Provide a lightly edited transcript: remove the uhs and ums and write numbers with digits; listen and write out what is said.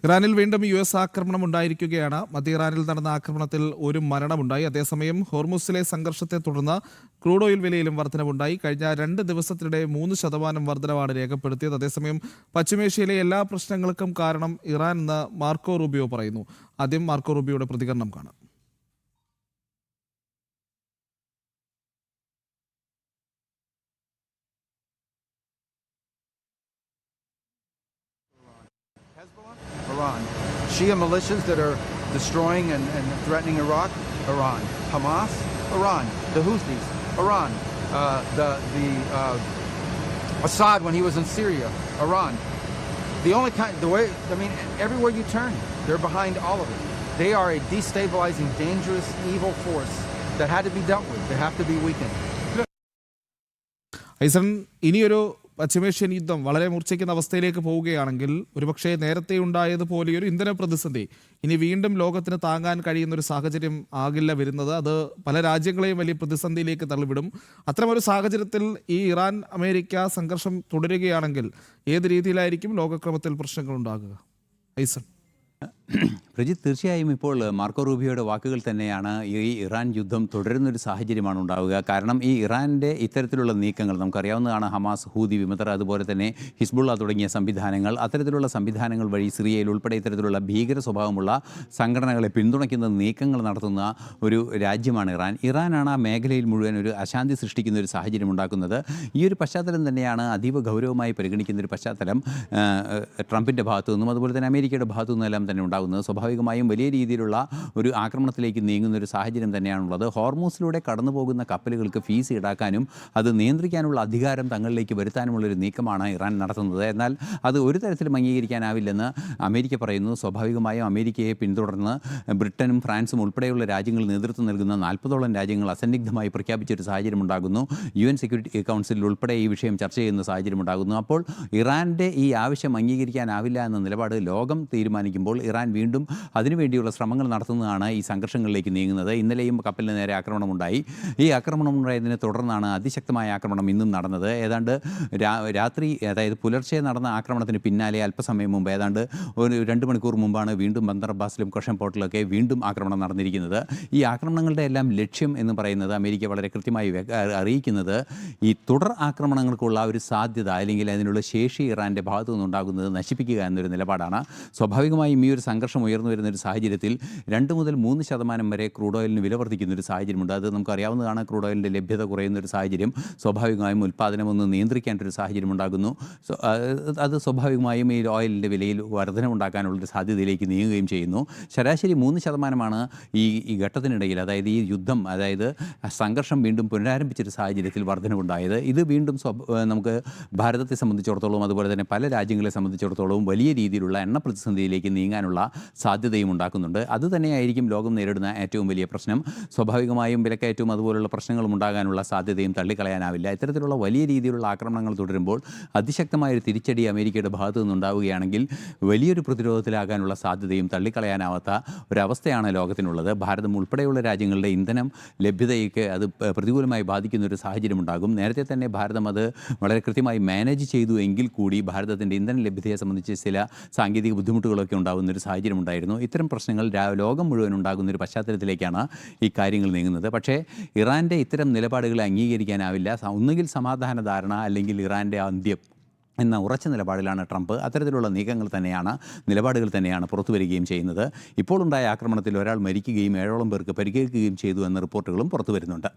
ഇറാനിൽ വീണ്ടും US ആക്രമണം ഉണ്ടായിരിക്കുകയാണ്. മധ്യ ഇറാനിൽ നടന്ന ആക്രമണത്തിൽ ഒരു മരണമുണ്ടായി. അതേസമയം ഹോർമുസിലെ സംഘർഷത്തെ തുടർന്ന് ക്രൂഡ് ഓയിൽ വിലയിലും വർധനവുണ്ടായി. കഴിഞ്ഞ 2 ദിവസത്തിനിടെ 3% വർധനവാണ് രേഖപ്പെടുത്തിയത്. അതേസമയം പശ്ചിമേഷ്യയിലെ എല്ലാ പ്രശ്നങ്ങൾക്കും കാരണം ഇറാൻ എന്ന് മാർക്കോ റൂബിയോ പറയുന്നു. ആദ്യം മാർക്കോ റൂബിയോയുടെ പ്രതികരണം കാണാം. Iran. Shia militias that are destroying and threatening Iraq, Iran. Hamas, Iran. The Houthis, Iran. Assad when he was in Syria, Iran. Everywhere you turn, they're behind all of it. They are a destabilizing, dangerous, evil force that had to be dealt with. They have to be weakened. Aison, ഇനിയൊരു പശ്ചിമേഷ്യൻ യുദ്ധം വളരെ മൂർച്ഛിക്കുന്ന അവസ്ഥയിലേക്ക് പോവുകയാണെങ്കിൽ ഒരുപക്ഷെ നേരത്തെ ഉണ്ടായതുപോലെയൊരു ഇന്ധന പ്രതിസന്ധി ഇനി വീണ്ടും ലോകത്തിന് താങ്ങാൻ കഴിയുന്ന ഒരു സാഹചര്യം ആകില്ല വരുന്നത്. അത് പല രാജ്യങ്ങളെയും വലിയ പ്രതിസന്ധിയിലേക്ക് തള്ളിവിടും. അത്തരമൊരു സാഹചര്യത്തിൽ ഈ ഇറാൻ അമേരിക്ക സംഘർഷം തുടരുകയാണെങ്കിൽ ഏത് രീതിയിലായിരിക്കും ലോകക്രമത്തിൽ പ്രശ്നങ്ങൾ ഉണ്ടാകുക? ഐസൺ. പ്രജിത്ത്, തീർച്ചയായും ഇപ്പോൾ മാർക്കോ റൂബിയോയുടെ വാക്കുകൾ തന്നെയാണ് ഈ ഇറാൻ യുദ്ധം തുടരുന്നൊരു സാഹചര്യമാണ് ഉണ്ടാവുക. കാരണം ഈ ഇറാൻ്റെ ഇത്തരത്തിലുള്ള നീക്കങ്ങൾ നമുക്കറിയാവുന്നതാണ്. ഹമാസ്, ഹൂതി വിമതർ, അതുപോലെ തന്നെ ഹിസ്ബുള്ള തുടങ്ങിയ സംവിധാനങ്ങൾ, അത്തരത്തിലുള്ള സംവിധാനങ്ങൾ വഴി സിറിയയിൽ ഉൾപ്പെടെ ഇത്തരത്തിലുള്ള ഭീകര സ്വഭാവമുള്ള സംഘടനകളെ പിന്തുണയ്ക്കുന്ന നീക്കങ്ങൾ നടത്തുന്ന ഒരു രാജ്യമാണ് ഇറാൻ. ഇറാനാണ് ആ മേഖലയിൽ മുഴുവൻ ഒരു അശാന്തി സൃഷ്ടിക്കുന്ന ഒരു സാഹചര്യം ഉണ്ടാക്കുന്നത്. ഈ ഒരു പശ്ചാത്തലം തന്നെയാണ് അതീവ ഗൗരവമായി പരിഗണിക്കുന്ന ഒരു പശ്ചാത്തലം ട്രംപിൻ്റെ ഭാഗത്തു നിന്നും അതുപോലെ തന്നെ അമേരിക്കയുടെ ഭാഗത്തു നിന്നെല്ലാം തന്നെ ഉണ്ടാകുന്നത്. സ്വാഭാവികമായും വലിയ രീതിയിലുള്ള ഒരു ആക്രമണത്തിലേക്ക് നീങ്ങുന്ന ഒരു സാഹചര്യം തന്നെയാണുള്ളത്. ഹോർമൂസിലൂടെ കടന്നു പോകുന്ന കപ്പലുകൾക്ക് ഫീസ് ഈടാക്കാനും അത് നിയന്ത്രിക്കാനുള്ള അധികാരം തങ്ങളിലേക്ക് വരുത്താനുമുള്ളൊരു നീക്കമാണ് ഇറാൻ നടത്തുന്നത്. എന്നാൽ അത് ഒരു തരത്തിലും അംഗീകരിക്കാനാവില്ലെന്ന് അമേരിക്ക പറയുന്നു. സ്വാഭാവികമായും അമേരിക്കയെ പിന്തുടർന്ന് ബ്രിട്ടനും ഫ്രാൻസും ഉൾപ്പെടെയുള്ള രാജ്യങ്ങൾ നേതൃത്വം നൽകുന്ന 40ഓളം രാജ്യങ്ങൾ അസന്നിഗ്ധമായി പ്രഖ്യാപിച്ചൊരു സാഹചര്യം ഉണ്ടാകുന്നു. UN സെക്യൂരിറ്റി കൗൺസിലിൽ ഉൾപ്പെടെ ഈ വിഷയം ചർച്ച ചെയ്യുന്ന സാഹചര്യം ഉണ്ടാകുന്നു. അപ്പോൾ ഇറാൻ്റെ ഈ ആവശ്യം അംഗീകരിക്കാനാവില്ല എന്ന നിലപാട് ലോകം തീരുമാനിക്കുമ്പോൾ ഇറാൻ വീണ്ടും അതിനുവേണ്ടിയുള്ള ശ്രമങ്ങൾ നടത്തുന്നതാണ് ഈ സംഘർഷങ്ങളിലേക്ക് നീങ്ങുന്നത്. ഇന്നലെയും കപ്പലിന് നേരെ ആക്രമണമുണ്ടായി. ഈ ആക്രമണം ഉണ്ടായതിനെ തുടർന്നാണ് അതിശക്തമായ ആക്രമണം ഇന്നും നടന്നത്. ഏതാണ്ട് രാത്രി, അതായത് പുലർച്ചെ നടന്ന ആക്രമണത്തിന് പിന്നാലെ അല്പസമയം മുമ്പ്, ഏതാണ്ട് ഒരു 2 മണിക്കൂർ മുമ്പാണ് വീണ്ടും ബന്ദർ അബ്ബാസിലും കൊഷം പോർട്ടിലൊക്കെ വീണ്ടും ആക്രമണം നടന്നിരിക്കുന്നത്. ഈ ആക്രമണങ്ങളുടെ എല്ലാം ലക്ഷ്യം എന്ന് പറയുന്നത് അമേരിക്ക വളരെ കൃത്യമായി അറിയിക്കുന്നത് ഈ തുടർ ആക്രമണങ്ങൾക്കുള്ള ഒരു സാധ്യത അല്ലെങ്കിൽ അതിനുള്ള ശേഷി ഇറാൻ്റെ ഭാഗത്തു നിന്നുണ്ടാകുന്നത് നശിപ്പിക്കുക എന്നൊരു നിലപാടാണ്. സ്വാഭാവികമായും ഈ ഒരു സംഘർഷം ഉയർന്നു വരുന്ന ഒരു സാഹചര്യത്തിൽ 2 മുതൽ 3% വരെ ക്രൂഡ് ഓയിലിന് വില വർദ്ധിക്കുന്ന ഒരു സാഹചര്യമുണ്ട്. അത് നമുക്കറിയാവുന്നതാണ്. ക്രൂഡ് ഓയിലിൻ്റെ ലഭ്യത കുറയുന്ന ഒരു സാഹചര്യം സ്വാഭാവികമായും ഉൽപ്പാദനം ഒന്ന് നിയന്ത്രിക്കേണ്ട ഒരു സാഹചര്യം ഉണ്ടാകുന്നു. അത് സ്വാഭാവികമായും ഈ ഓയിലിൻ്റെ വിലയിൽ വർധനമുണ്ടാക്കാനുള്ളൊരു സാധ്യതയിലേക്ക് നീങ്ങുകയും ചെയ്യുന്നു. ശരാശരി 3% ഈ ഘട്ടത്തിനിടയിൽ, അതായത് ഈ യുദ്ധം, അതായത് സംഘർഷം വീണ്ടും പുനരാരംഭിച്ചൊരു സാഹചര്യത്തിൽ വർധനവുണ്ടായത്. ഇത് വീണ്ടും നമുക്ക് ഭാരതത്തെ സംബന്ധിച്ചിടത്തോളം അതുപോലെ തന്നെ പല രാജ്യങ്ങളെ സംബന്ധിച്ചിടത്തോളം വലിയ രീതിയിലുള്ള എണ്ണ പ്രതിസന്ധിയിലേക്ക് നീങ്ങാനുള്ള സാധ്യതയും ഉണ്ടാക്കുന്നുണ്ട്. അതുതന്നെയായിരിക്കും ലോകം നേരിടുന്ന ഏറ്റവും വലിയ പ്രശ്നം. സ്വാഭാവികമായും വിലക്കയറ്റവും അതുപോലുള്ള പ്രശ്നങ്ങളും ഉണ്ടാകാനുള്ള സാധ്യതയും തള്ളിക്കളയാനാവില്ല. ഇത്തരത്തിലുള്ള വലിയ രീതിയിലുള്ള ആക്രമണങ്ങൾ തുടരുമ്പോൾ അതിശക്തമായൊരു തിരിച്ചടി അമേരിക്കയുടെ ഭാഗത്തു നിന്നുണ്ടാവുകയാണെങ്കിൽ വലിയൊരു പ്രതിരോധത്തിലാകാനുള്ള സാധ്യതയും തള്ളിക്കളയാനാവാത്ത ഒരവസ്ഥയാണ് ലോകത്തിനുള്ളത്. ഭാരതം ഉൾപ്പെടെയുള്ള രാജ്യങ്ങളുടെ ഇന്ധനം ലഭ്യതയ്ക്ക് അത് പ്രതികൂലമായി ബാധിക്കുന്ന ഒരു സാഹചര്യം ഉണ്ടാകും. നേരത്തെ തന്നെ ഭാരതം അത് വളരെ കൃത്യമായി മാനേജ് ചെയ്തു എങ്കിൽ കൂടി ഭാരതത്തിൻ്റെ ഇന്ധന ലഭ്യതയെ സംബന്ധിച്ച് ചില സാങ്കേതിക ബുദ്ധിമുട്ടുകളൊക്കെ ഉണ്ടാകുന്നൊരു സാഹചര്യം ഉണ്ടായിരുന്നു. ഇത്തരം പ്രശ്നങ്ങൾ ലോകം മുഴുവൻ ഉണ്ടാകുന്നൊരു പശ്ചാത്തലത്തിലേക്കാണ് ഈ കാര്യങ്ങൾ നീങ്ങുന്നത്. പക്ഷേ ഇറാൻ്റെ ഇത്തരം നിലപാടുകളെ അംഗീകരിക്കാനാവില്ല. ഒന്നുകിൽ സമാധാന ധാരണ അല്ലെങ്കിൽ ഇറാൻ്റെ അന്ത്യം എന്ന ഉറച്ച നിലപാടിലാണ് ട്രംപ്. അത്തരത്തിലുള്ള നീക്കങ്ങൾ തന്നെയാണ്, നിലപാടുകൾ തന്നെയാണ് പുറത്തു വരികയും ചെയ്യുന്നത്. ഇപ്പോൾ ഉണ്ടായ ആക്രമണത്തിൽ ഒരാൾ മരിക്കുകയും 7ഓളം പേർക്ക് പരിക്കേൽക്കുകയും ചെയ്തു എന്ന റിപ്പോർട്ടുകളും പുറത്തു വരുന്നുണ്ട്.